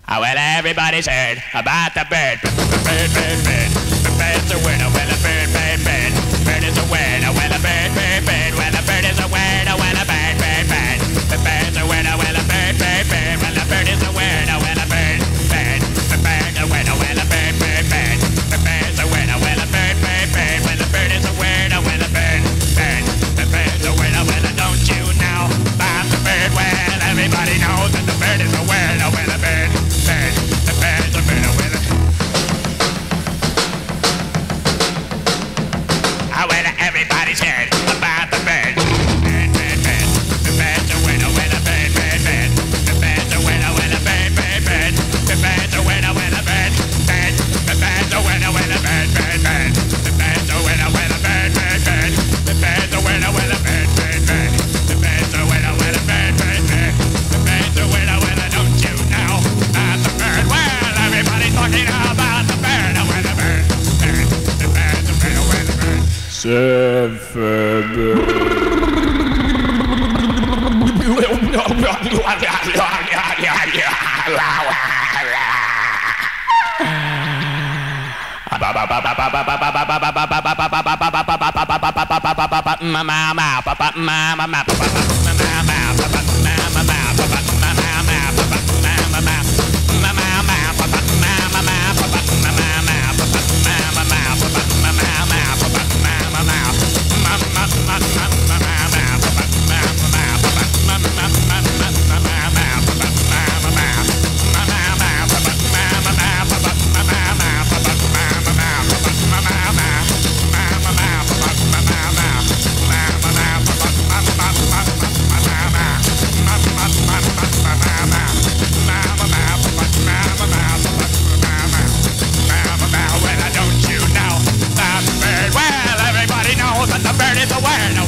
Well, everybody's heard about the bird. Bird, bird, bird. The bird's a winner. Well, a bird, bird, bird. Bird is a winner. Well, a bird, bird, bird. Well, a bird is a winner. Well, a bird, bird, bird. The bird's a winner. Well, a bird, bird, bird. Well, a bird is a winner. Well, a bird, bird. The bird's a winner. Well, a bird, bird, bird. The bird's a winner. Well, a bird, bird, bird. Well, a bird is a winner. Well, a bird, bird. The bird's a winner. Well, don't you know about the bird? Well, everybody knows that the bird is a winner. Well, a bird. The bird's a winner with it. Well, everybody's heard about the bird. Bird, bird, bird. The bird's a winner with a bird, bird, bird. The bird's a winner with a bird, bird, bird. The bird's a winner with a bird, bird. The bird's a winner with a bird, bird, bird. The bird's a winner with a bird, bird, bird. The bird's a winner with a bird, bird, bird. The bird's a winner with a bird, bird, bird. The bird's a winner with a don't you know about the bird? Well, everybody's talking about the bird, with a bird, bird. The bird's a winner with a bird. The bird is a winner.